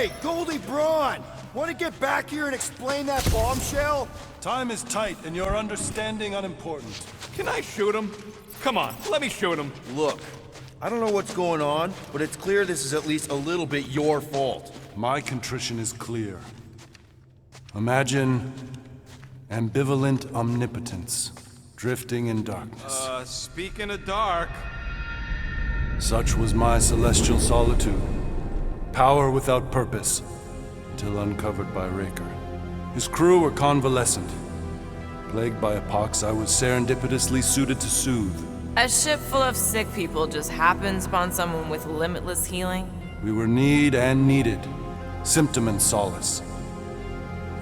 Hey, Goldie Braun! Want to get back here and explain that bombshell? Time is tight, and your understanding unimportant. Can I shoot him? Come on, let me shoot him. Look, I don't know what's going on, but it's clear this is at least a little bit your fault. My contrition is clear. Imagine ambivalent omnipotence, drifting in darkness. Speaking of dark... Such was my celestial solitude. Power without purpose, until uncovered by Raker. His crew were convalescent. Plagued by a pox, I was serendipitously suited to soothe. A ship full of sick people just happens upon someone with limitless healing? We were need and needed, symptom and solace.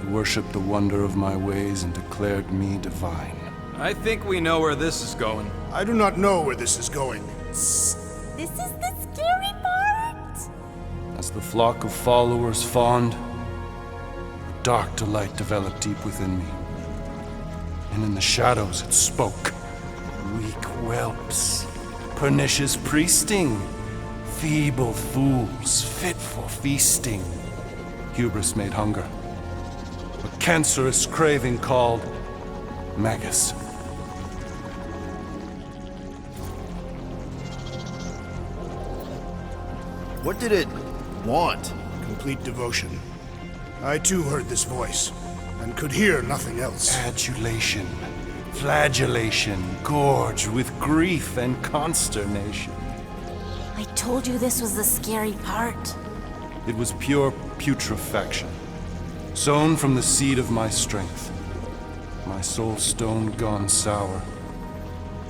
They worshipped the wonder of my ways and declared me divine. I think we know where this is going. I do not know where this is going. This is the scary part! As the flock of followers fawned, a dark delight developed deep within me. And in the shadows it spoke. Weak whelps, pernicious priesting, feeble fools fit for feasting. Hubris made hunger. A cancerous craving called Magus. What did it want? Complete devotion. I too heard this voice, and could hear nothing else. Adulation, flagellation, gorged with grief and consternation. I told you this was the scary part. It was pure putrefaction, sown from the seed of my strength. My soul stone gone sour.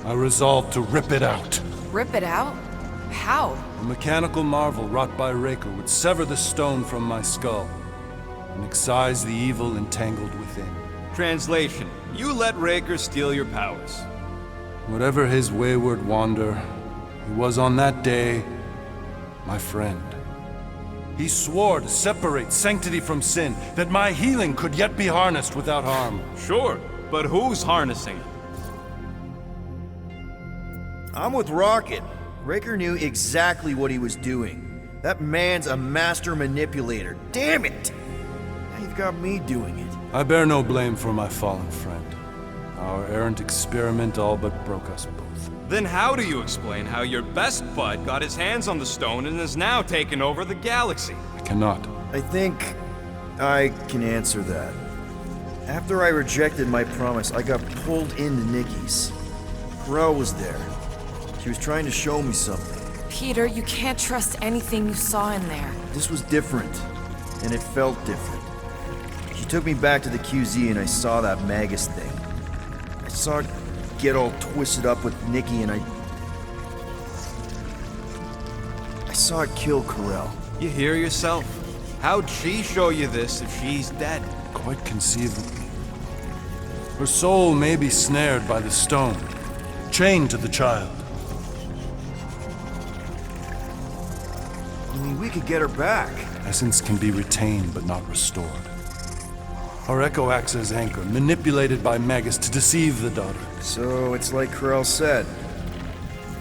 I resolved to rip it out. Rip it out? How? A mechanical marvel wrought by Raker would sever the stone from my skull and excise the evil entangled within. Translation: you let Raker steal your powers. Whatever his wayward wander, he was on that day my friend. He swore to separate sanctity from sin, that my healing could yet be harnessed without harm. Sure, but who's harnessing it? I'm with Rocket. Raker knew exactly what he was doing. That man's a master manipulator. Damn it! Now you've got me doing it. I bear no blame for my fallen friend. Our errant experiment all but broke us both. Then how do you explain how your best bud got his hands on the stone and is now taking over the galaxy? I cannot. I think I can answer that. After I rejected my promise, I got pulled into Nikki's. Corel was there. She was trying to show me something. Peter, you can't trust anything you saw in there. This was different, and it felt different. She took me back to the QZ and I saw that Magus thing. I saw it get all twisted up with Nikki and I saw it kill Corel. You hear yourself? How'd she show you this if she's dead? Quite conceivably. Her soul may be snared by the stone, chained to the child. I mean, we could get her back. Essence can be retained but not restored. Our echo acts as anchor, manipulated by Magus to deceive the daughter. So it's like Corel said.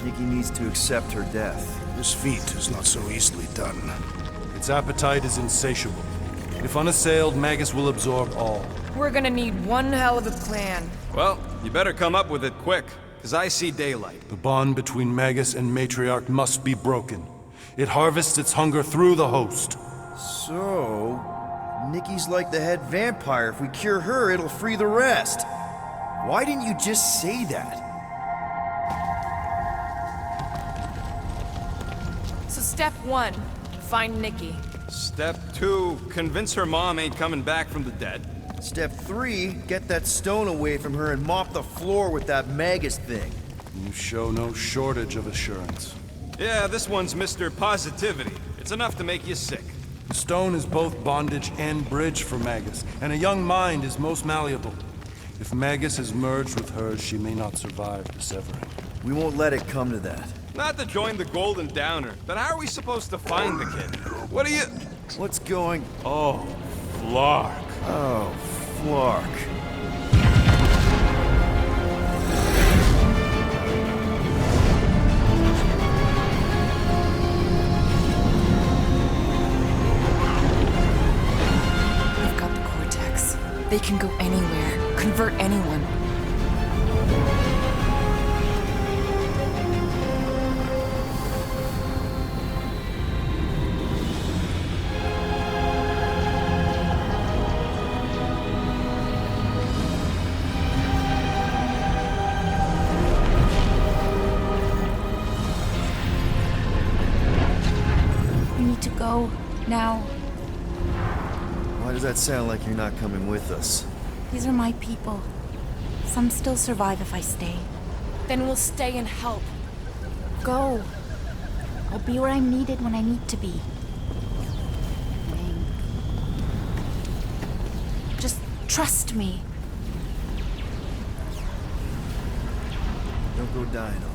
Nikki needs to accept her death. This feat is not so easily done. Its appetite is insatiable. If unassailed, Magus will absorb all. We're gonna need one hell of a plan. Well, you better come up with it quick, because I see daylight. The bond between Magus and Matriarch must be broken. It harvests its hunger through the host. So, Nikki's like the head vampire. If we cure her, it'll free the rest. Why didn't you just say that? So step 1, find Nikki. Step 2, convince her mom ain't coming back from the dead. Step 3, get that stone away from her and mop the floor with that Magus thing. You show no shortage of assurance. Yeah, this one's Mr. Positivity. It's enough to make you sick. The stone is both bondage and bridge for Magus, and a young mind is most malleable. If Magus is merged with hers, she may not survive the severing. We won't let it come to that. Not to join the Golden Downer, but how are we supposed to find the kid? What are you... What's going... Oh, Flark. Oh, Flark. They can go anywhere, convert anyone. We need to go now. Why does that sound like you're not coming with us? These are my people. Some still survive if I stay. Then we'll stay and help. Go. I'll be where I'm needed when I need to be. Just trust me. Don't go dying on me.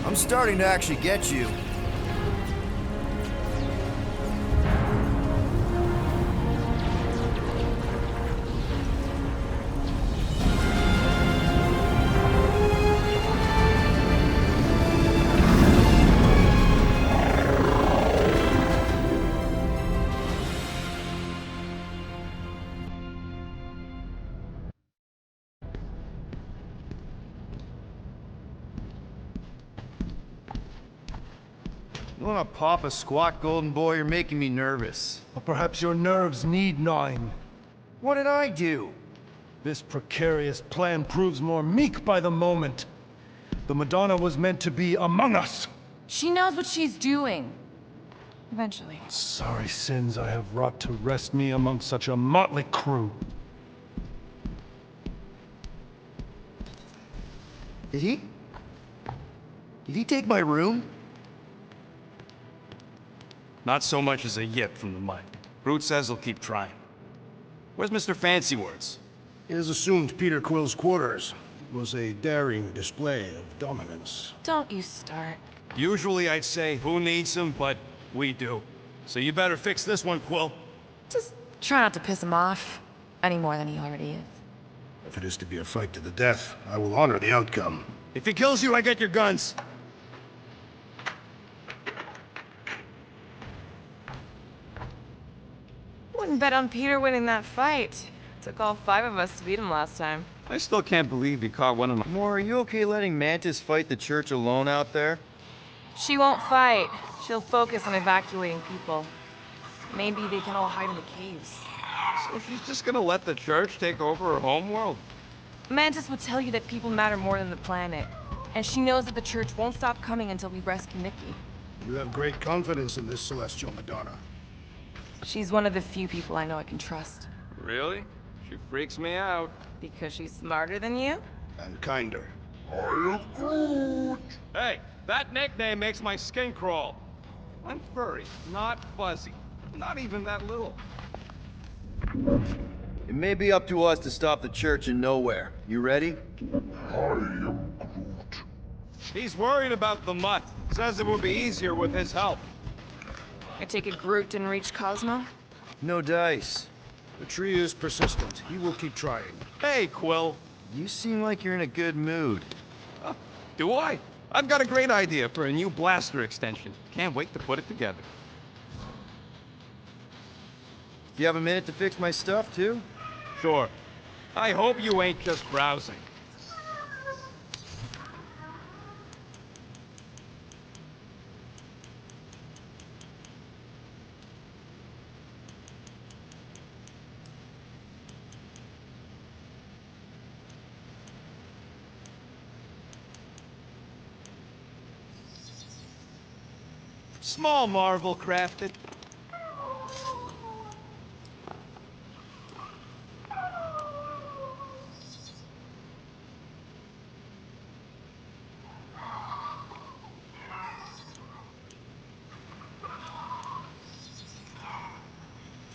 I'm starting to actually get you. You wanna pop a squat, golden boy? You're making me nervous. Or perhaps your nerves need gnawing. What did I do? This precarious plan proves more meek by the moment. The Madonna was meant to be among us. She knows what she's doing. Eventually. Sorry sins I have wrought to wrest me among such a motley crew. Did he? Did he take my room? Not so much as a yip from the mud. Groot says he'll keep trying. Where's Mr. Fancy Words? It is assumed Peter Quill's quarters was a daring display of dominance. Don't you start. Usually I'd say, who needs him, but we do. So you better fix this one, Quill. Just try not to piss him off any more than he already is. If it is to be a fight to the death, I will honor the outcome. If he kills you, I get your guns. Wouldn't bet on Peter winning that fight. Took all 5 of us to beat him last time. I still can't believe he caught one of my... Moore, are you okay letting Mantis fight the church alone out there? She won't fight. She'll focus on evacuating people. Maybe they can all hide in the caves. So she's just gonna let the church take over her homeworld? Mantis would tell you that people matter more than the planet. And she knows that the church won't stop coming until we rescue Nikki. You have great confidence in this celestial Madonna. She's one of the few people I know I can trust. Really? She freaks me out. Because she's smarter than you? And kinder. Hey, that nickname makes my skin crawl. I'm furry, not fuzzy. Not even that little. It may be up to us to stop the church in nowhere. You ready? He's worried about the mutt. Says it would be easier with his help. I take it Groot didn't reach Cosmo? No dice. The tree is persistent. He will keep trying. Hey, Quill. You seem like you're in a good mood. Do I? I've got a great idea for a new blaster extension. Can't wait to put it together. Do you have a minute to fix my stuff, too? Sure. I hope you ain't just browsing. Small marvel crafted.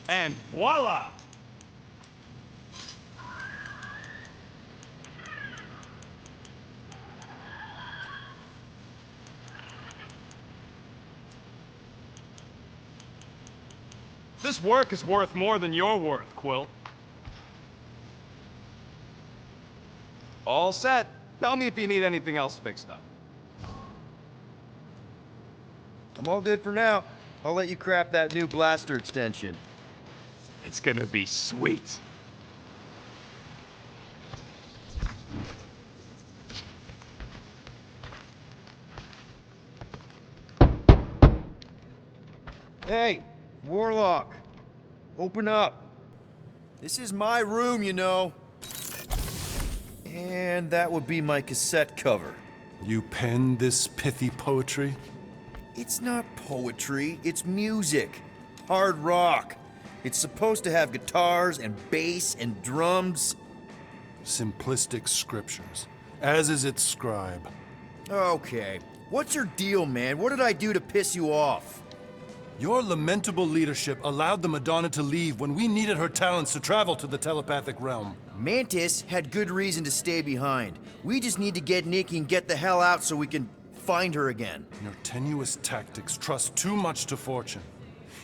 And voila! This work is worth more than your worth, Quill. All set. Tell me if you need anything else fixed up. I'm all good for now. I'll let you craft that new blaster extension. It's gonna be sweet. Hey, Warlock. Open up. This is my room, you know. And that would be my cassette cover. You penned this pithy poetry? It's not poetry, it's music. Hard rock. It's supposed to have guitars and bass and drums. Simplistic scriptures, as is its scribe. Okay. What's your deal, man? What did I do to piss you off? Your lamentable leadership allowed the Madonna to leave when we needed her talents to travel to the telepathic realm. Mantis had good reason to stay behind. We just need to get Nikki and get the hell out so we can find her again. Your tenuous tactics trust too much to fortune.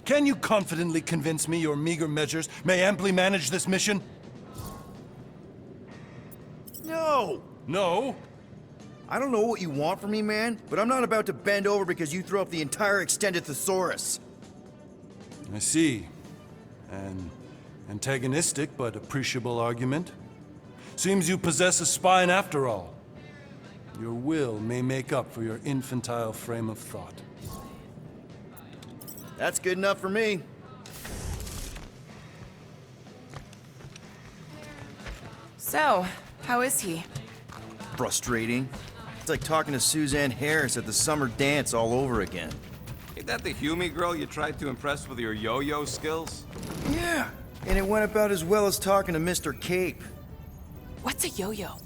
Can you confidently convince me your meager measures may amply manage this mission? No! No? I don't know what you want from me, man, but I'm not about to bend over because you throw up the entire extended thesaurus. I see. An antagonistic but appreciable argument. Seems you possess a spine after all. Your will may make up for your infantile frame of thought. That's good enough for me. So, how is he? Frustrating. It's like talking to Suzanne Harris at the summer dance all over again. Ain't that the Hume girl you tried to impress with your yo-yo skills? Yeah, and it went about as well as talking to Mr. Cape. What's a yo-yo?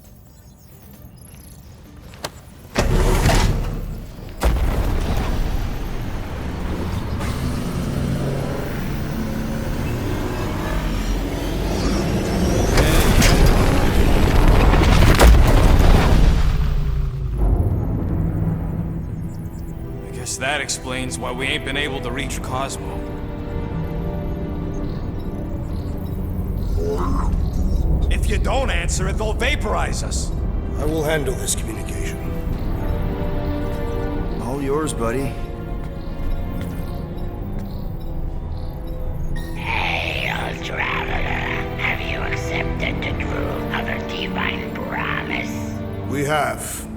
That explains why we ain't been able to reach Cosmo. If you don't answer it, they'll vaporize us. I will handle this communication. All yours, buddy. Hail, traveler. Have you accepted the truth of a divine promise? We have.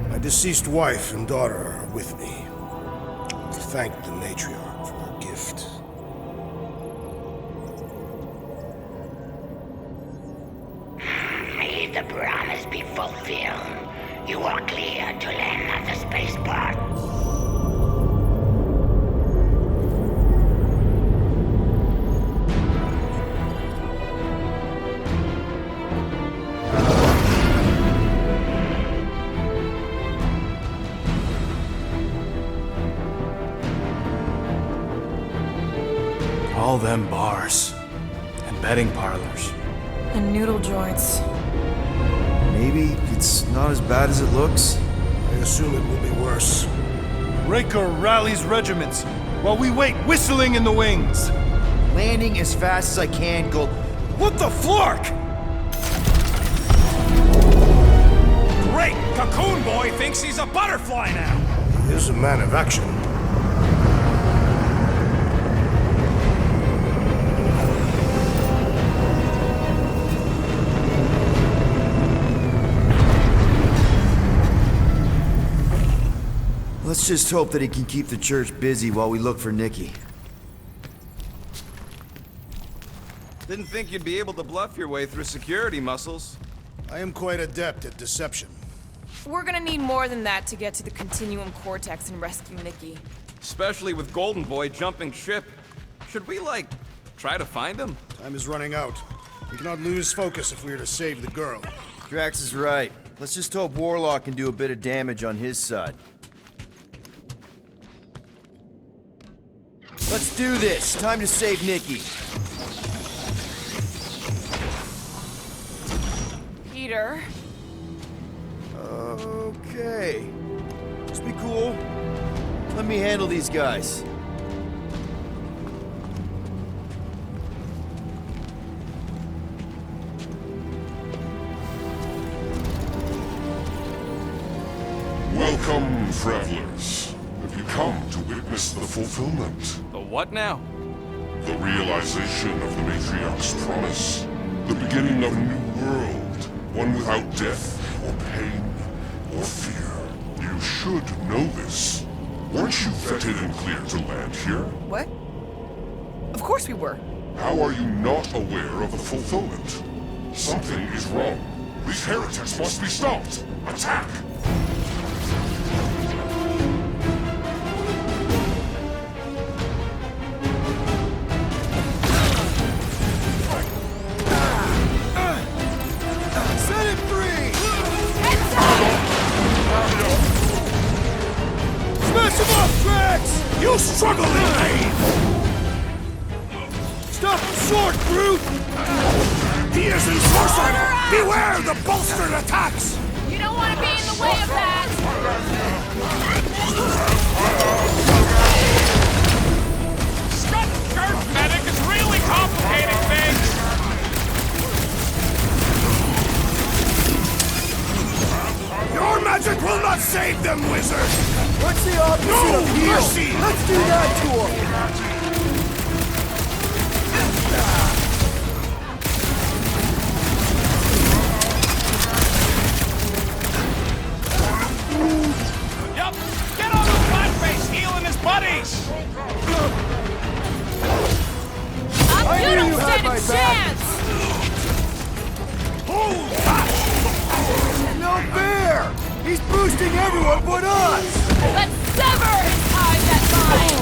My deceased wife and daughter are with me. Thank the matriarch for her gift. May the promise be fulfilled. You are clear to land at the spaceport. All them bars and betting parlors. And noodle joints. Maybe it's not as bad as it looks. I assume it will be worse. Raker rallies regiments while we wait whistling in the wings. Landing as fast as I can, go. What the flark? Great! Cocoon Boy thinks he's a butterfly now! He is a man of action. Let's just hope that he can keep the church busy while we look for Nikki. Didn't think you'd be able to bluff your way through security muscles. I am quite adept at deception. We're gonna need more than that to get to the Continuum Cortex and rescue Nikki. Especially with Golden Boy jumping ship. Should we, like, try to find him? Time is running out. We cannot lose focus if we are to save the girl. Drax is right. Let's just hope Warlock can do a bit of damage on his side. Let's do this. Time to save Nikki. Peter? Okay. Just be cool. Let me handle these guys. Welcome, travelers. Have you come to witness the fulfillment? The what now? The realization of the Matriarch's promise. The beginning of a new world. One without death, or pain, or fear. You should know this. Weren't you vetted and cleared to land here? What? Of course we were. How are you not aware of the fulfillment? Something is wrong. These heretics must be stopped. Attack! Set it free! Heads up! Smash him up, Drax! You struggle in vain! Stop him short, Groot! He is enforcer! Beware the bolstered attacks! You don't want to be in the way of that! Skirt medic is really complicating things! Your magic will not save them, wizard! What's the opposite No of heal? mercy! Let's do that to him! Yup! Get on the flatface, healing his buddies! I You knew don't you had stand my a back. chance! Hold fast! No fair! He's boosting everyone but us! Let's sever his ties that bind!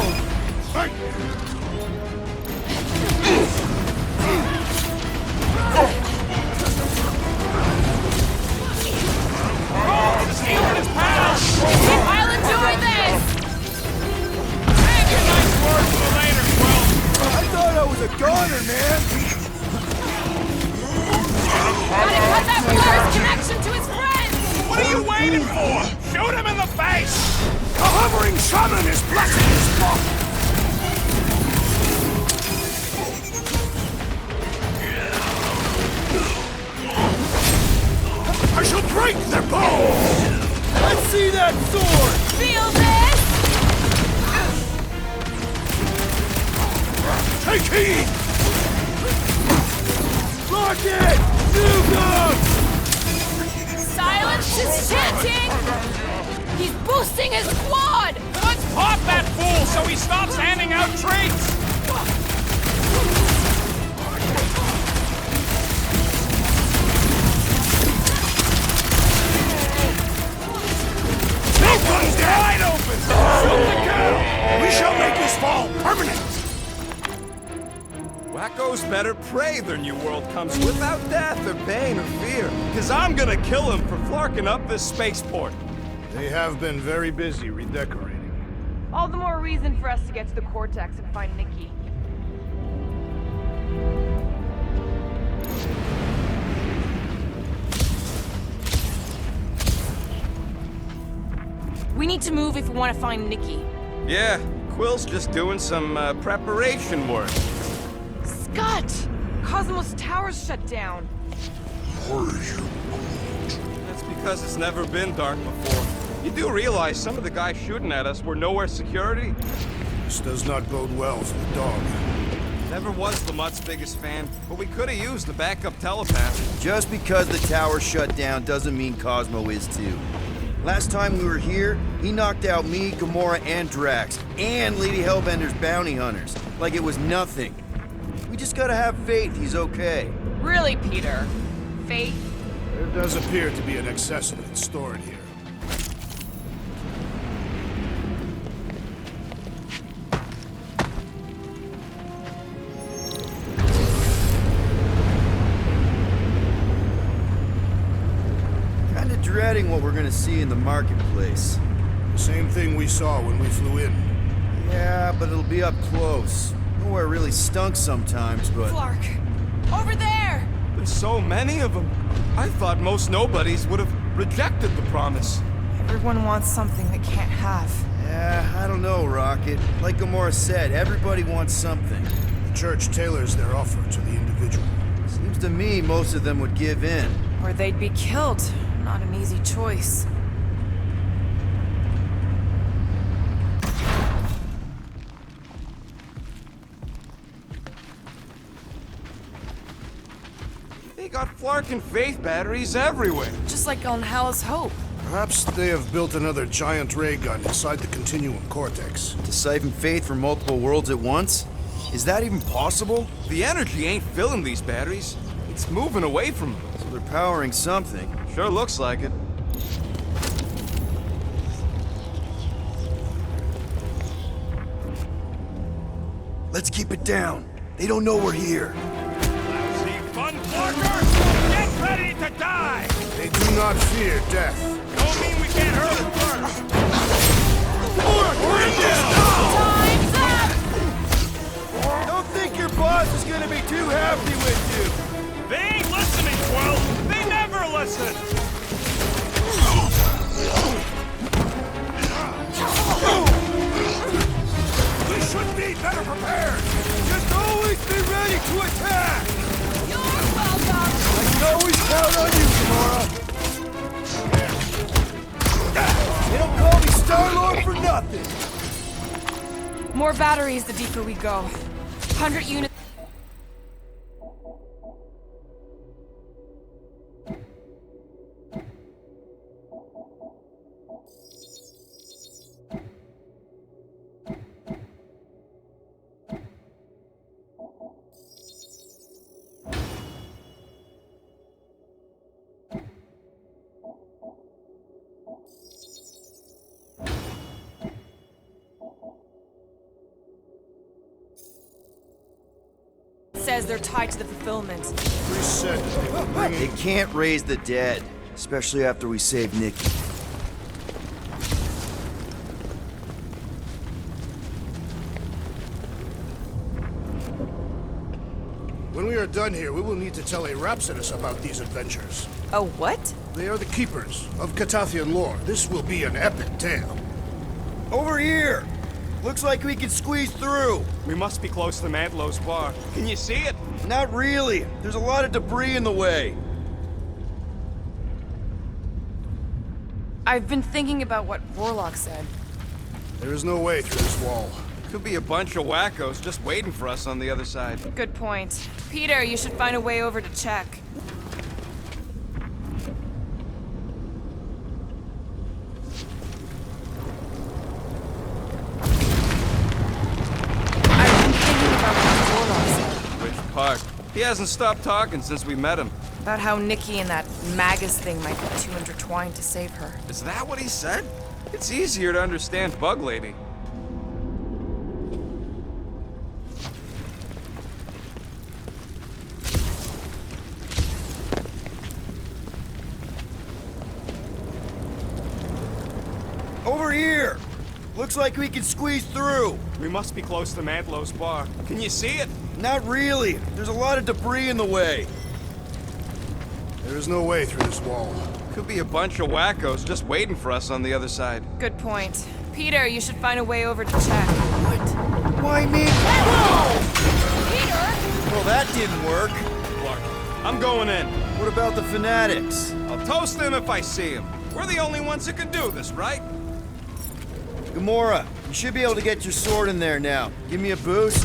He's healing his pals! I'll enjoy this! Save your nice words for later, Quill! I thought I was a goner, man! Gotta cut that blur's connection to his friends! What are you waiting for? Shoot him in the face! The hovering shaman is blessing his flock! I shall break their bones! Let's see that sword! Feel this? Take heed! Rocket! Nuke him! Silence his chanting! He's boosting his squad! Let's pop that fool so he stops handing out treats! One's dead! Wide open! Shoot the girl! We shall make his fall permanent! Wacko's better pray their new world comes without death or pain or fear. Cause I'm gonna kill him for flarking up this spaceport. They have been very busy redecorating. All the more reason for us to get to the Cortex and find Nikki. We need to move if we want to find Nikki. Yeah, Quill's just doing some preparation work. Scott! Cosmos Tower's shut down. That's because it's never been dark before. You do realize some of the guys shooting at us were nowhere security? This does not bode well for the dog. Never was Lamott's biggest fan, but we could have used the backup telepath. Just because the tower shut down doesn't mean Cosmo is too. Last time we were here, he knocked out me, Gamora, and Drax, and Lady Hellbender's bounty hunters, like it was nothing. We just gotta have faith he's okay. Really, Peter? Faith? There does appear to be an excess of it stored here. Kinda dreading what we're gonna see in the marketplace. The same thing we saw when we flew in. Yeah, but it'll be up close. Nowhere really stunk sometimes, but... Clark! Over there! There's so many of them. I thought most nobodies would have rejected the promise. Everyone wants something they can't have. Yeah, I don't know, Rocket. Like Gamora said, everybody wants something. The church tailors their offer to the individual. Seems to me most of them would give in. Or they'd be killed. Not an easy choice. They got Flarkin faith batteries everywhere. Just like on Hal's Hope. Perhaps they have built another giant ray gun inside the continuum cortex. To siphon faith from multiple worlds at once? Is that even possible? The energy ain't filling these batteries. It's moving away from them. So they're powering something. Sure looks like it. Let's keep it down. They don't know we're here. Lousy fun Flarkers! Get ready to die! They do not fear death. Don't mean we can't hurt them first! Time's up! Don't think your boss is gonna be too happy with you. They ain't listening, Quill! They never listen! We should be better prepared. Just always be ready to attack! You're welcome! I can always count on you, Gamora! They don't call me Starlord for nothing! More batteries the deeper we go. 100 units. Says they're tied to the fulfillment. We said They can't raise the dead, especially after we save Nikki. when we are done here, we will need to tell a Rhapsodus about these adventures. Oh, what? They are the keepers of Catathian lore. This will be an epic tale. Over here! Looks like we can squeeze through. We must be close to Mantlo's bar. Can you see it? Not really. There's a lot of debris in the way. I've been thinking about what Warlock said. There is no way through this wall. Could be a bunch of wackos just waiting for us on the other side. Good point. Peter, you should find a way over to check. I've been thinking about what Warlock said. Which part? He hasn't stopped talking since we met him. About how Nikki and that Magus thing might be too intertwined to save her. Is that what he said? It's easier to understand Bug Lady. Over here! Looks like we can squeeze through. We must be close to Mantlo's bar. Can you see it? Not really. There's a lot of debris in the way. There is no way through this wall. Could be a bunch of wackos just waiting for us on the other side. Good point. Peter, you should find a way over to check. What? Why me? Peter! Well, that didn't work. Clark, I'm going in. What about the fanatics? I'll toast them if I see them. We're the only ones that can do this, right? Gamora, you should be able to get your sword in there now. Give me a boost.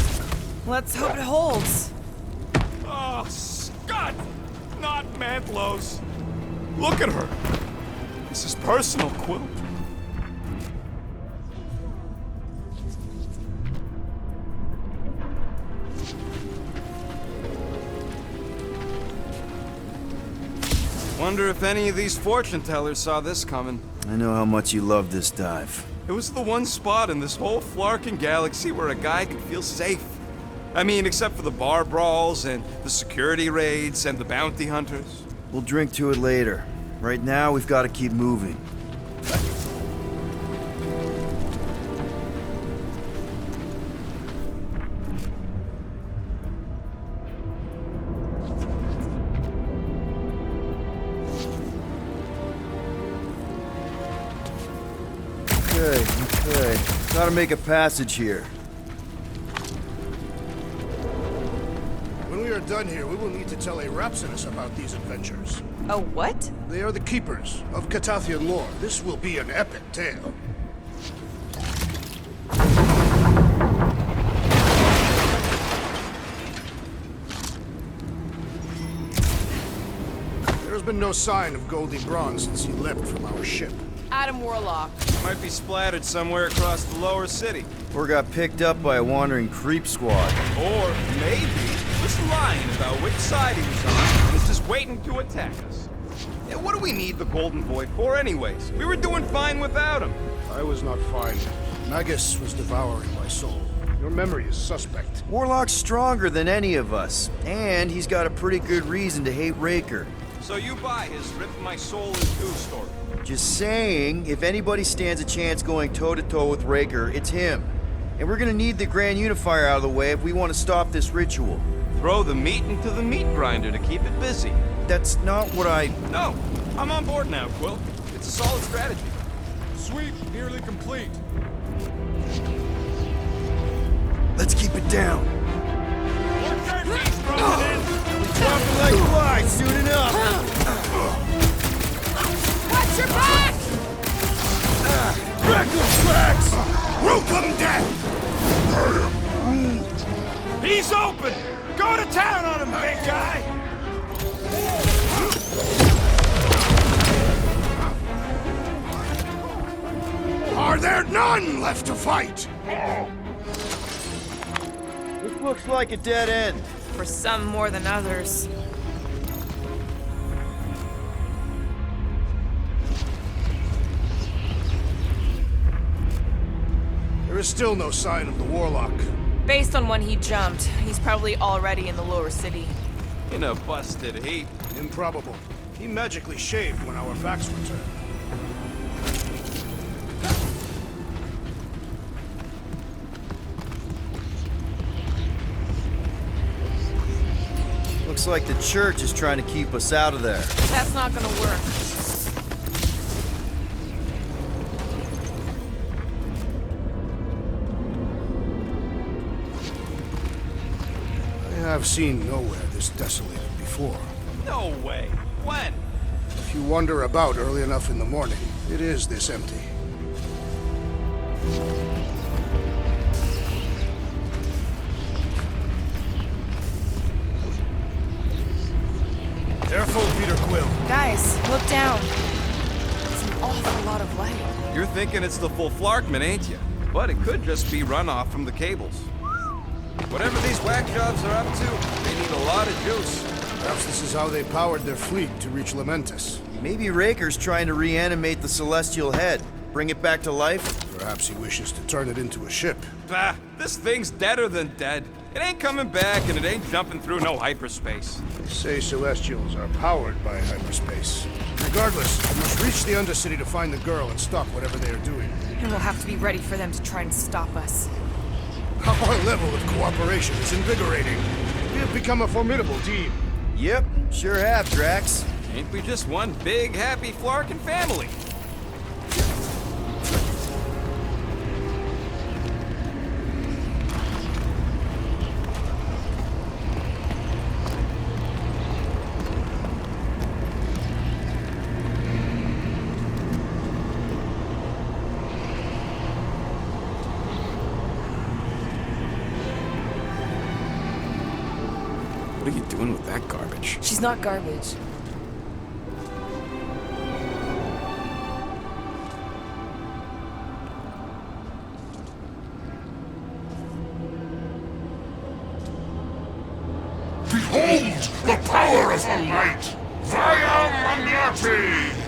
Let's hope it holds. Oh, Scott! Not Mantlo's. Look at her. This is personal, Quill. Wonder if any of these fortune tellers saw this coming. I know how much you love this dive. It was the one spot in this whole Flarkin galaxy where a guy could feel safe. I mean, except for the bar brawls and the security raids and the bounty hunters. We'll drink to it later. Right now, we've got to keep moving. Okay. Gotta make a passage here. When we are done here, we will need to tell a Rhapsodus about these adventures. Oh, what? They are the keepers of Catathian lore. This will be an epic tale. been no sign of Goldie Braun since he leapt from our ship. Adam Warlock. Might be splattered somewhere across the lower city. Or got picked up by a wandering creep squad. Or maybe he was lying about which side he was on and is just waiting to attack us. Yeah, what do we need the Golden Void for anyways? We were doing fine without him. I was not fine. Magus was devouring my soul. Your memory is suspect. Warlock's stronger than any of us, and he's got a pretty good reason to hate Raker. So you buy his rip my soul in two story. Just saying, if anybody stands a chance going toe-to-toe with Raker, it's him. And we're gonna need the Grand Unifier out of the way if we want to stop this ritual. Throw the meat into the meat grinder to keep it busy. That's not what I... No, I'm on board now, Quill. It's a solid strategy. Sweep nearly complete. Let's keep it down. Dropping like flies soon enough. Watch your back! Crackle tracks! Welcome, death! He's open! Go to town on him, big guy! Are there none left to fight? This looks like a dead end. For some more than others. There is still no sign of the Warlock. Based on when he jumped, he's probably already in the lower city. In a busted heap. Improbable. He magically shaved when our backs were turned. Looks like the church is trying to keep us out of there. That's not gonna work. I have seen nowhere this desolated before. No way. When? If you wander about early enough in the morning, it is this empty. Careful, Peter Quill. Guys, look down. It's an awful lot of light. You're thinking it's the full Flarkman, ain't you? But it could just be runoff from the cables. Whatever these whack jobs are up to, they need a lot of juice. Perhaps this is how they powered their fleet to reach Lamentus. Maybe Raker's trying to reanimate the Celestial Head. Bring it back to life? Perhaps he wishes to turn it into a ship. Bah, this thing's deader than dead. It ain't coming back, and it ain't jumping through no hyperspace. They say Celestials are powered by hyperspace. Regardless, we must reach the Undercity to find the girl and stop whatever they are doing. And we'll have to be ready for them to try and stop us. Our level of cooperation is invigorating. We have become a formidable team. Yep, sure have, Drax. Ain't we just one big, happy Flarkin family? What are you doing with that garbage? She's not garbage. Behold the power of the light! Via Magnati!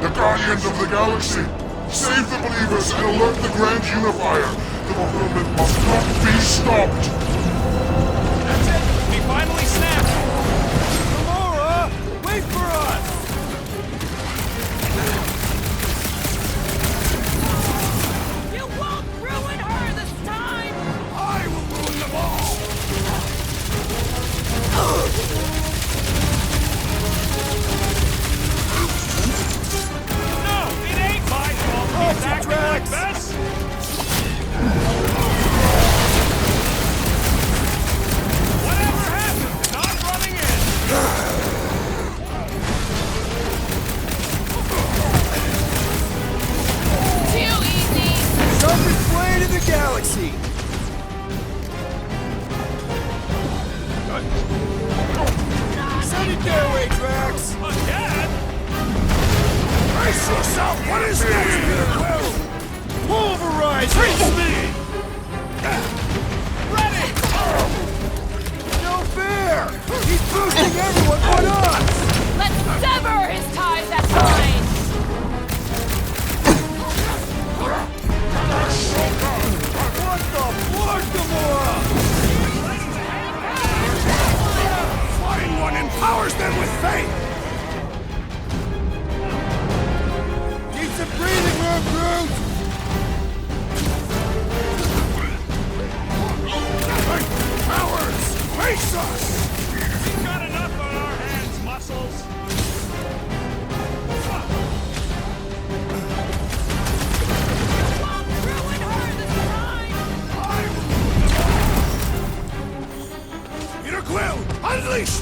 The Guardians of the Galaxy! Save the believers and alert the Grand Unifier! The fulfillment must not be stopped! That's it! We finally snapped! Gamora! Wait for us! You won't ruin her this time! I will ruin them all! No, it ain't my fault! He's acting like this!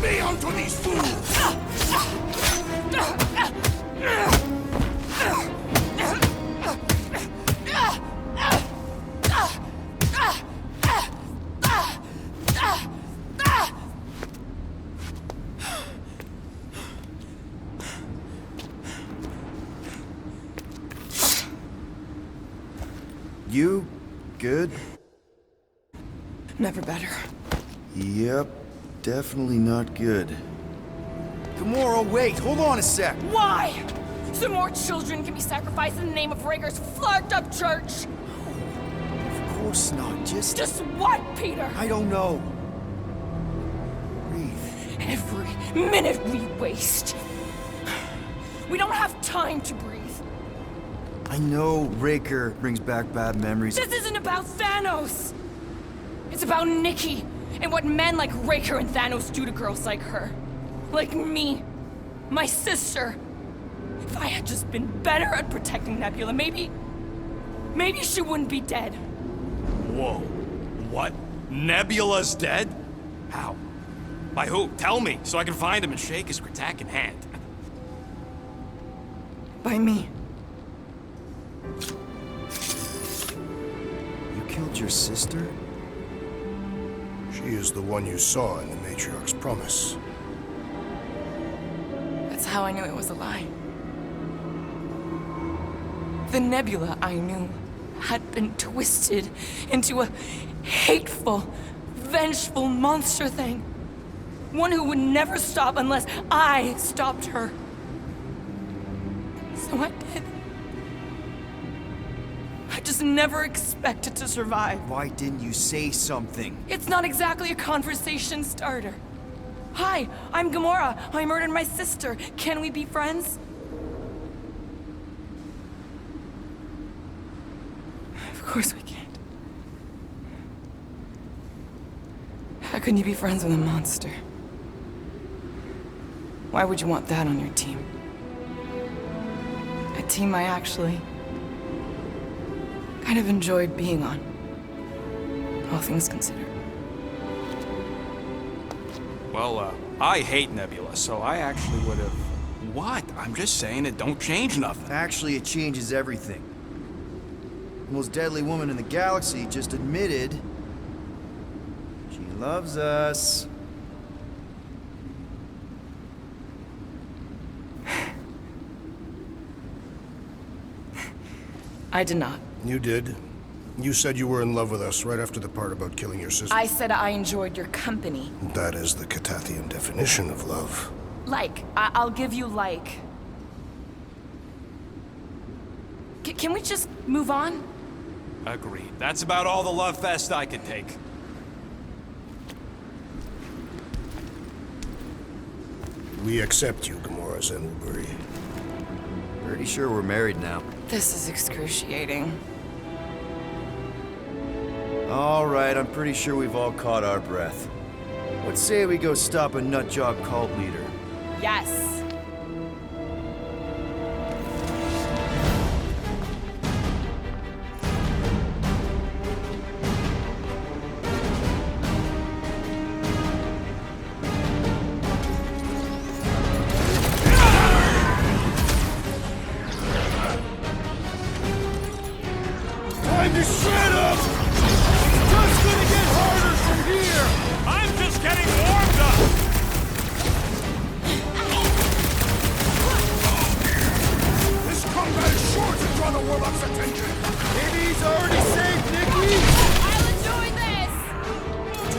Unleash me onto these fools! You good? Never better. Yep, definitely not good. Gamora, wait, hold on a sec. Why? So more children can be sacrificed in the name of Raker's flarked up church? Of course not, Just what, Peter? I don't know. Breathe. Every minute we waste. We don't have time to breathe. I know Raker brings back bad memories. This isn't about Thanos. It's about Nikki and what men like Raker and Thanos do to girls like her. Like me. My sister. If I had just been better at protecting Nebula, maybe she wouldn't be dead. Whoa. What? Nebula's dead? How? By who? Tell me, so I can find him and shake his Kratak in hand. By me. You killed your sister? She is the one you saw in the Matriarch's promise. That's how I knew it was a lie. The Nebula I knew had been twisted into a hateful, vengeful monster thing. One who would never stop unless I stopped her. So I did. I just never expected to survive. Why didn't you say something? It's not exactly a conversation starter. Hi, I'm Gamora. I murdered my sister. Can we be friends? Of course we can't. How can you be friends with a monster? Why would you want that on your team? A team I actually kind of enjoyed being on, all things considered. Well, I hate Nebula, so I actually would have... What? I'm just saying it don't change nothing. Actually, it changes everything. The most deadly woman in the galaxy just admitted she loves us. I did not. You did. You said you were in love with us right after the part about killing your sister. I said I enjoyed your company. That is the Catathian definition of love. Like. I'll give you like. Can we just move on? Agreed. That's about all the love fest I could take. We accept you, Gamora Zenwoobury. Pretty sure we're married now. This is excruciating. All right, I'm pretty sure we've all caught our breath. What say we go stop a nutjob cult leader? Yes. Time to shut up! It's just gonna get harder from here! I'm just getting warmed up! This combat is sure to draw the Warlock's attention! Maybe he's already saved Nikki? I'll enjoy this!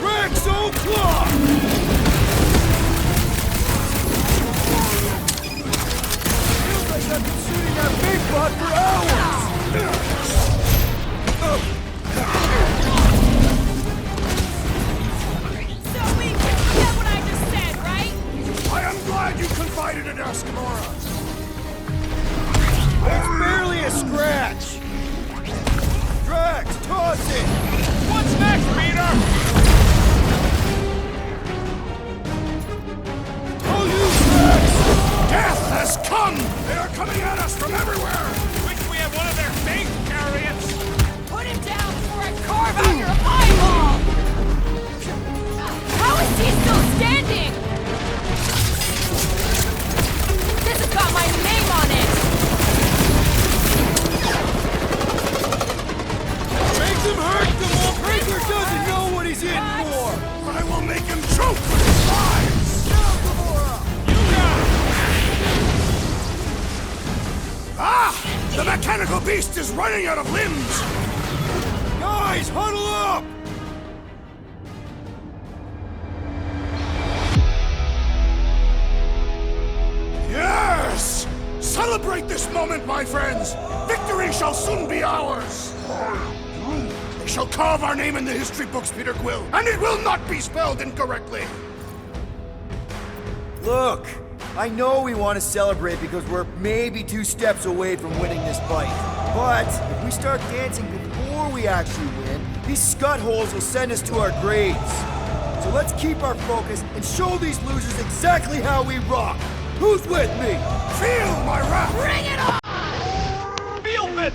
Drax O'Clock! Feels like I've been shooting that big bot for hours! So we get what I just said, right? I am glad you confided in us, Gamora! There's barely a scratch! Drax, toss it! What's next, Peter? Oh, you Drax! Death has come! They are coming at us from everywhere! Wish we had one of their big tentacle beast is running out of limbs! Guys, huddle up! Yes! Celebrate this moment, my friends! Victory shall soon be ours! They shall carve our name in the history books, Peter Quill, and it will not be spelled incorrectly! Look, I know we want to celebrate because we're maybe 2 steps away from winning this fight. But if we start dancing before we actually win, these scutholes will send us to our graves. So let's keep our focus and show these losers exactly how we rock. Who's with me? Feel my wrath! Bring it on! Feel it!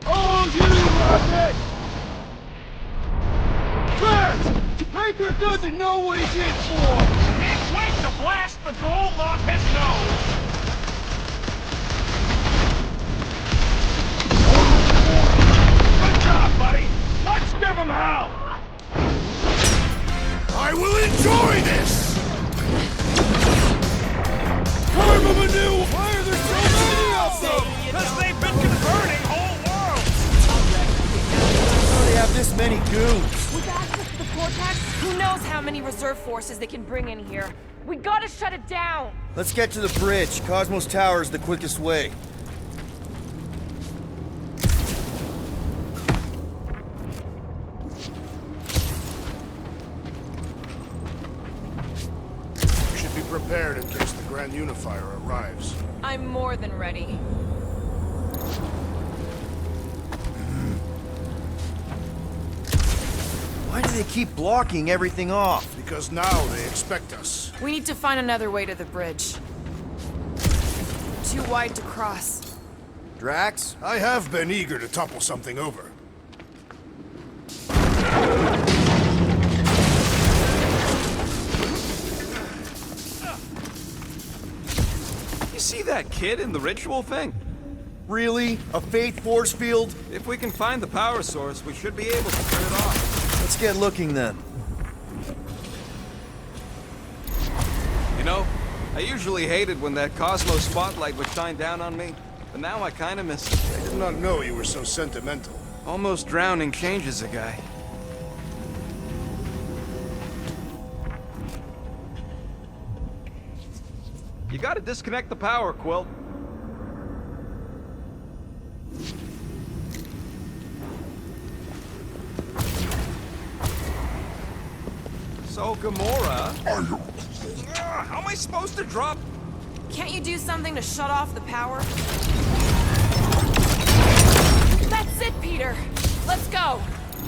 Oh, you rocket! First, Baker doesn't know what he's in for! Can't wait to blast the gold off his nose! Good job, buddy! Let's give him hell! I will enjoy this! Carve him anew! Why are there so many of them? Because they've been converting whole worlds! How do they have this many goons? With access to the vortex, who knows how many reserve forces they can bring in here. We gotta shut it down! Let's get to the bridge. Cosmos Tower is the quickest way. We should be prepared in case the Grand Unifier arrives. I'm more than ready. Why do they keep blocking everything off? Because now they expect us. We need to find another way to the bridge. Too wide to cross. Drax? I have been eager to topple something over. You see that kid in the ritual thing? Really? A faith force field? If we can find the power source, we should be able to turn it off. Let's get looking then. You know, I usually hated when that Cosmos spotlight would shine down on me, but now I kinda miss it. I did not know you were so sentimental. Almost drowning changes a guy. You gotta disconnect the power, Quill. So, Gamora... how am I supposed to drop... Can't you do something to shut off the power? That's it, Peter! Let's go!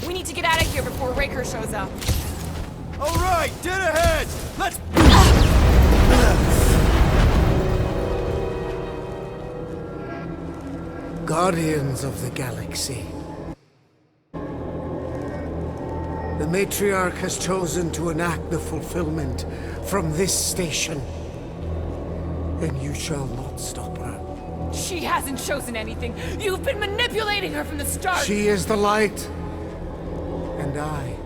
We need to get out of here before Raker shows up. All right, dead ahead! Let's... Guardians of the Galaxy. The Matriarch has chosen to enact the fulfillment from this station. And you shall not stop her. She hasn't chosen anything. You've been manipulating her from the start. She is the light. And I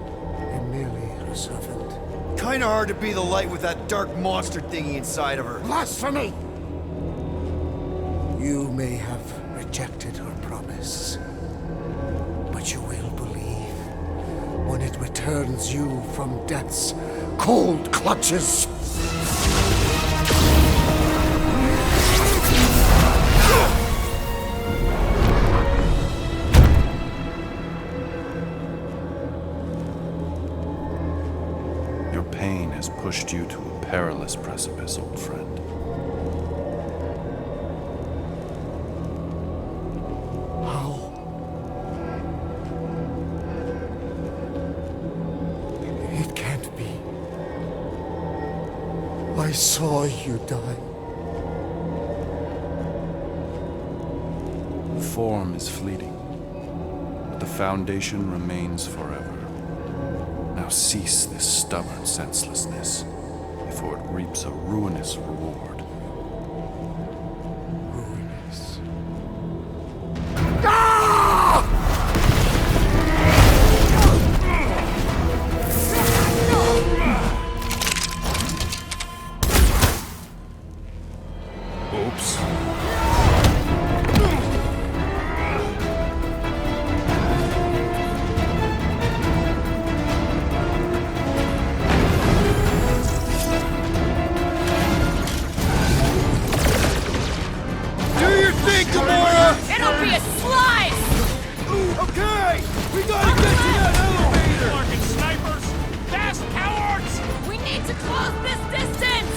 am merely her servant. Kinda hard to be the light with that dark monster thingy inside of her. Blasphemy! You may have rejected her promise, but you will believe when it returns you from death's cold clutches. Your pain has pushed you to a perilous precipice, old friend. It can't be. I saw you die. Form is fleeting, but the foundation remains forever. Now cease this stubborn senselessness, before it reaps a ruinous reward. Ruinous. Oops. We gotta get to that elevator! Fucking snipers! Fast cowards! We need to close this distance!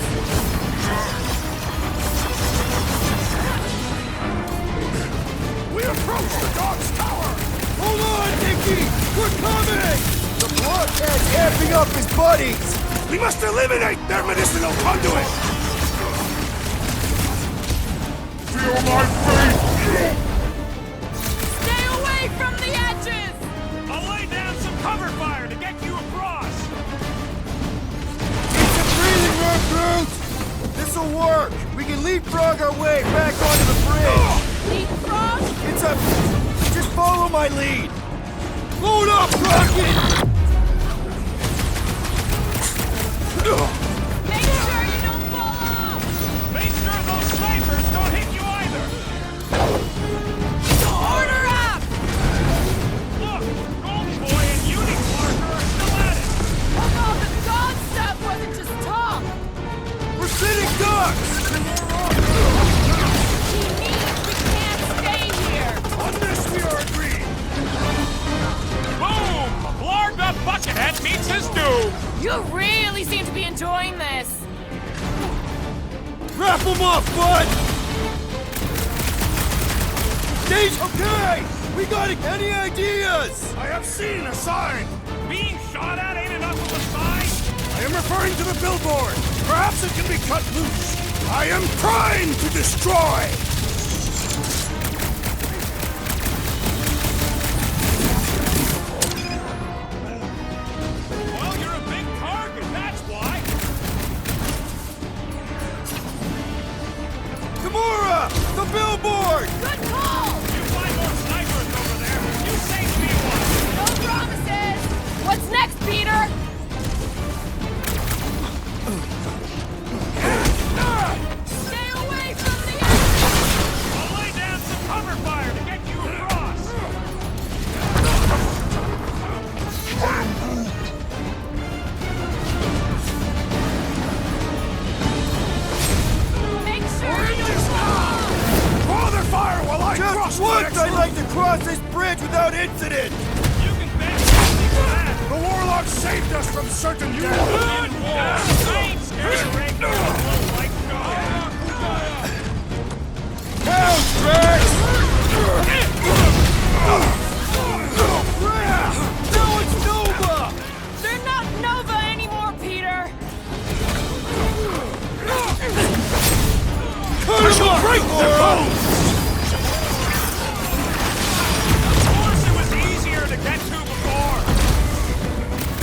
We approach the dog's tower! Hold on, Nicky! We're coming! The blockhead's amping up his buddies! We must eliminate their medicinal conduit! Feel my fate! Stay away from the edges! I'll lay down some cover fire to get you across! It's a breathing room, Groot! This'll work! We can leapfrog our way back onto the bridge! Leapfrog? It's a... Just follow my lead! Load up, Rocket! Make sure you don't fall off! Make sure those snipers don't hit you either! Order up! Look! Goldie Boy and Unicorn are still at it! Oh, the god stuff wasn't just talk! We're sitting ducks! He means we can't stay here! On this we are agreed! Boom! Blard the Buckethead meets his doom! You really seem to be enjoying this! Wrap them up, bud! Stage, okay! We got any ideas? I have seen a sign! Being shot at ain't enough of a sign! I am referring to the billboard! Perhaps it can be cut loose! I am trying to destroy! Well, you're a big target, that's why! Gamora! The billboard! Good call! You find more snipers over there, you save me one! No promises! What's next, Peter? Stay away from the edge! I'll lay down some cover fire to get you across! Make sure you don't fall off! Father fire while I cross Just the once next I'd room. like to cross this bridge without incident! You can thank me for that! The warlock saved us from certain death! Good war! I ain't scared of Ray like God! Down, Drax! Now it's Nova! They're not Nova anymore, Peter! Cut him off, Break their Gamora! bones! Of course it was easier to get to before!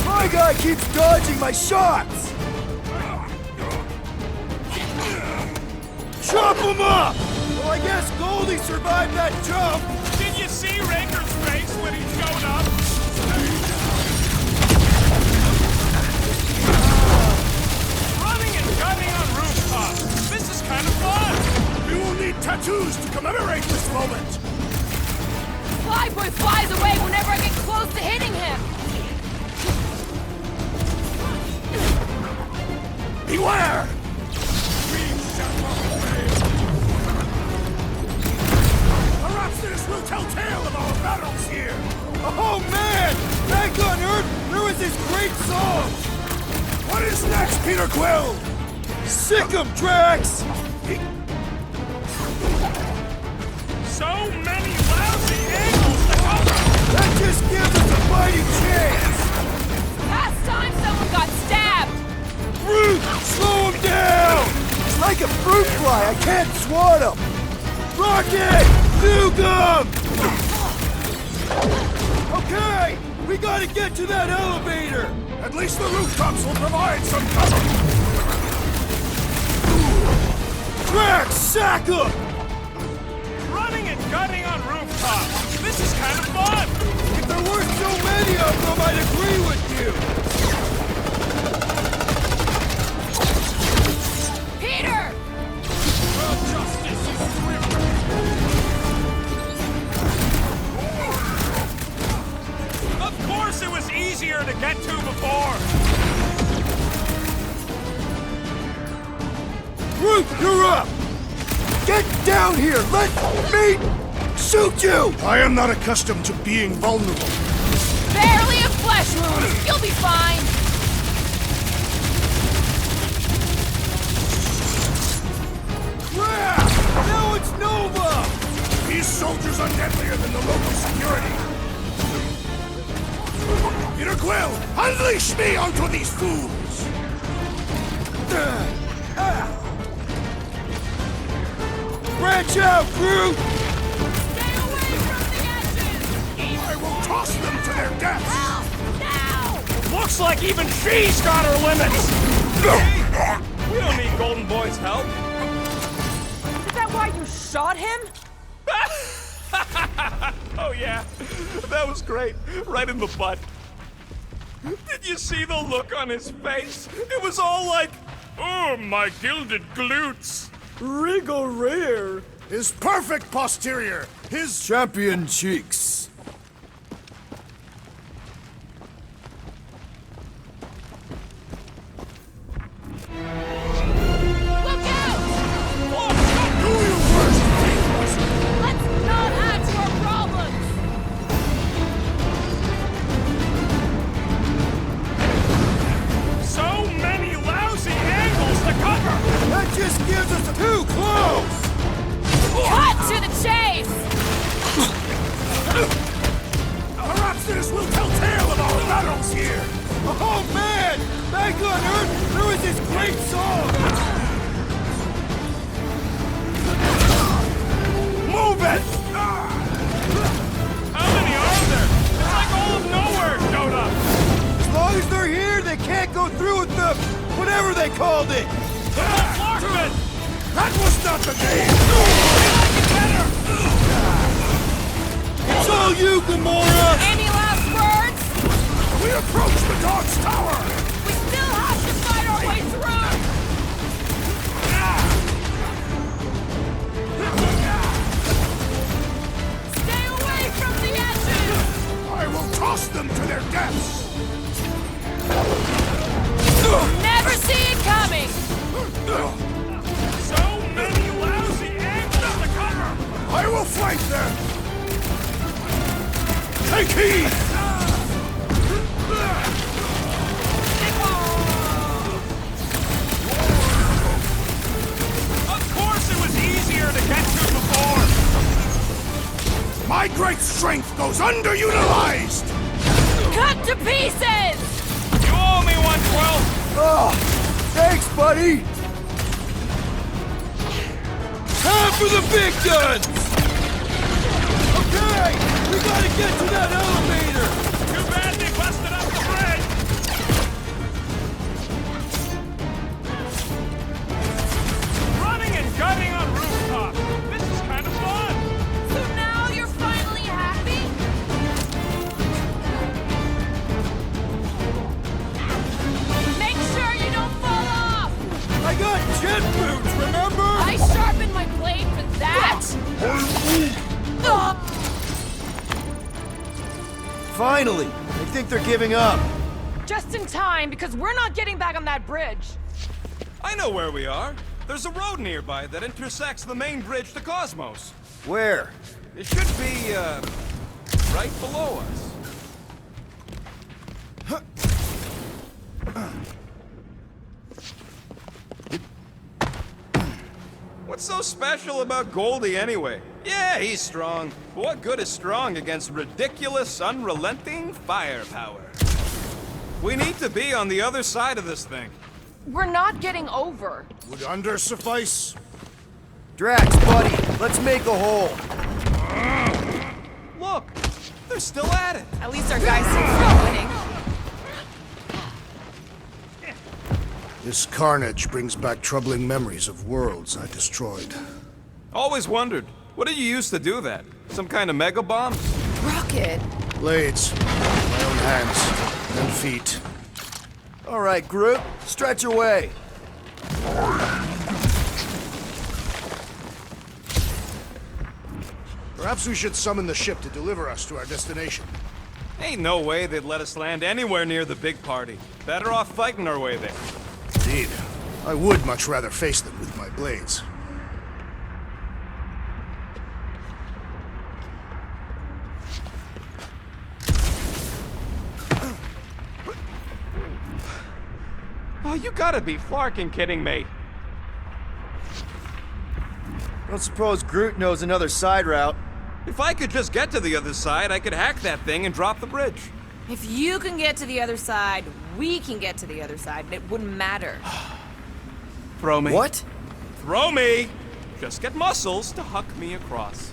My guy keeps dodging my shots! Chop him up! Well, I guess Goldie survived that jump! Did you see Raker's face when he showed up? Running and gunning on rooftops! This is kind of fun! We will need tattoos to commemorate this moment! Flyboy flies away whenever I get close to hitting him! Beware! Perhaps this will tell tale of our battles here! Oh man! Back on Earth, there was this great song! What is next, Peter Quill? Sick 'em, Drax! So many lousy angles to cover! That just gives us a fighting chance! Last time someone got stabbed! Groot, slow him down! It's like a fruit fly, I can't swat him! Rocket! Nuke him! Okay, we gotta get to that elevator! At least the rooftops will provide some cover! Drax, sack him! Running and gunning on rooftops! This is kind of fun! If there weren't so many of them, I'd agree with you! Peter! Justice is swift! Of course it was easier to get to before! Groot, you're up! Get down here! Let me shoot you! I am not accustomed to being vulnerable. flesh wounds. You'll be fine. Crap! Now it's Nova! These soldiers are deadlier than the local security. Peter Quill, unleash me onto these fools! Branch out, Groot! Stay away from the edges! I will toss them to their deaths! Help! Now! Looks like even she's got her limits! We don't need Golden Boy's help. Is that why you shot him? Oh yeah, that was great. Right in the butt. Did you see the look on his face? It was all like, oh, my gilded glutes. Wriggle rear! His perfect posterior! His Champion cheeks! Look out! do you first, faithless! Let's not add to our problems! So many lousy angles to cover. That just gives us too close! Cut to the chase! Perhaps this will tell tale of our battles here! Oh man! Back on Earth, there was this great song! Move it! How many are there? It's like all of nowhere showed up. As long as they're here, they can't go through with the... whatever they called it! Larkman! That was not the game! It's all you, Gamora! Any last words? We approach the dog's tower! We still have to fight our way through! Stay away from the edges! I will toss them to their deaths! Never see it coming! So many lousy angles to cover. I will flank them! Take heed! Of course it was easier to get to before. My great strength goes underutilized! Cut to pieces! You owe me 112. Oh, thanks, buddy! Time for the big guns! Okay, we gotta get to that elevator! Too bad they busted up the bridge. Running and gunning on rooftops. This is kind of fun. So now you're finally happy? Make sure you don't fall off! I got jet boots, remember? I sharpened my blade for that! Finally! I think they're giving up. Just in time, because we're not getting back on that bridge. I know where we are. There's a road nearby that intersects the main bridge to Cosmos. Where? It should be, right below us. What's so special about Goldie anyway? Yeah, he's strong. But what good is strong against ridiculous, unrelenting firepower? We need to be on the other side of this thing. We're not getting over. Would under suffice? Drax, buddy, let's make a hole. Look, they're still at it. At least our guys seem winning. This carnage brings back troubling memories of worlds I destroyed. Always wondered, what did you use to do that? Some kind of mega bomb? Rocket. Blades. My own hands. And feet. All right, Groot, stretch away. Perhaps we should summon the ship to deliver us to our destination. Ain't no way they'd let us land anywhere near the big party. Better off fighting our way there. Indeed. I would much rather face them with my blades. Oh, you gotta be flarking kidding me. Don't suppose Groot knows another side route. If I could just get to the other side, I could hack that thing and drop the bridge. If you can get to the other side, we can get to the other side, and it wouldn't matter. Throw me. What? Throw me! Just get muscles to huck me across.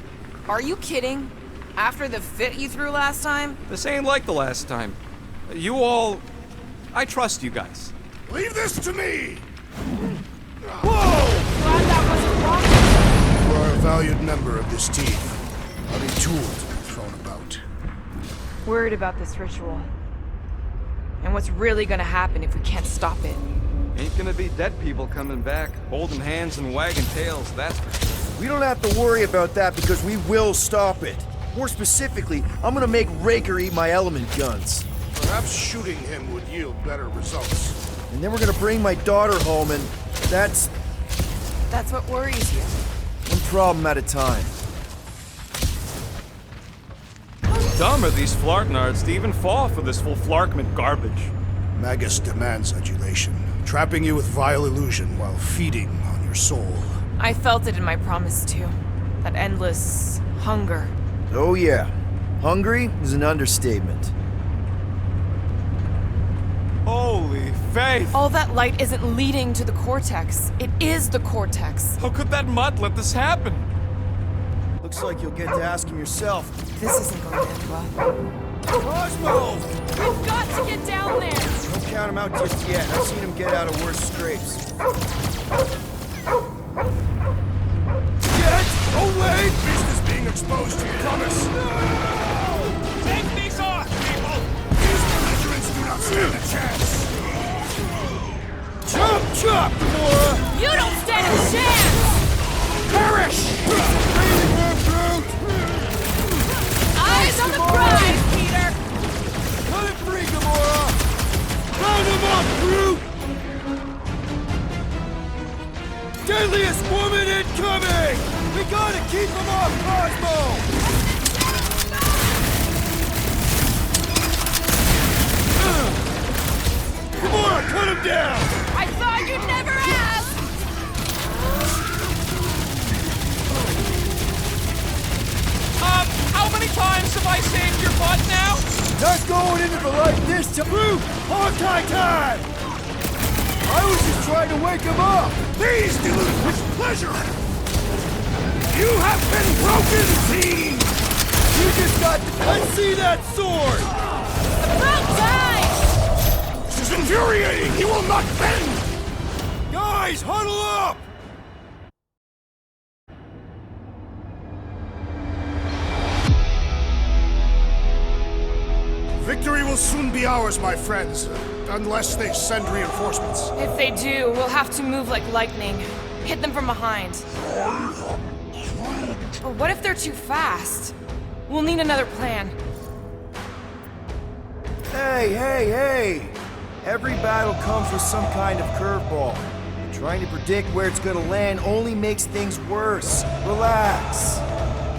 Are you kidding? After the fit you threw last time? This ain't like the last time. You all... I trust you guys. Leave this to me! Glad that wasn't wrong. You are a valued member of this team. Not a tool to be thrown about. Worried about this ritual. And what's really gonna happen if we can't stop it. Ain't gonna be dead people coming back, holding hands and wagging tails, that's for sure. We don't have to worry about that because we will stop it. More specifically, I'm gonna make Raker eat my element guns. Perhaps shooting him would yield better results. And then we're gonna bring my daughter home and that's That's what worries you. one problem at a time. Dumb are these flarknards to even fall for this full flarkment garbage. Magus demands adulation, trapping you with vile illusion while feeding on your soul. I felt it in my promise too. That endless hunger. Oh yeah, hungry is an understatement. Holy faith! All that light isn't leading to the cortex. It is the cortex. How could that mutt let this happen? Looks like you'll get to ask him yourself. This isn't going to end well. Cosmo! We've got to get down there! Don't count him out just yet. I've seen him get out of worse scrapes. Get away! Beast is being exposed to your promise. Take these off, people! These belligerents do not stand a chance. Chop, chop, Gamora! You don't stand a chance! Perish! Eyes on the prize, Peter! Cut it free, Gamora! Round him up, Groot! Deadliest woman incoming! We gotta keep him off Cosmo! Gamora, cut him down! I thought you'd never ask! How many times have I saved your butt now? Not going into the light this time! Groot! Hawkeye time! I was just trying to wake him up! These delude with pleasure! You have been broken, fiend! You just got to... Let's see that sword! About time! This is infuriating! He will not bend! Guys, huddle up! Victory will soon be ours, my friends, unless they send reinforcements. If they do, we'll have to move like lightning. Hit them from behind. But what if they're too fast? We'll need another plan. Hey! Every battle comes with some kind of curveball. Trying to predict where it's gonna land only makes things worse. Relax.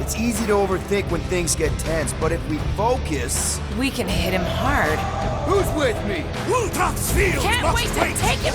It's easy to overthink when things get tense, but if we focus... We can hit him hard. Who's with me? Ultra's field Can't must wait to wait! take him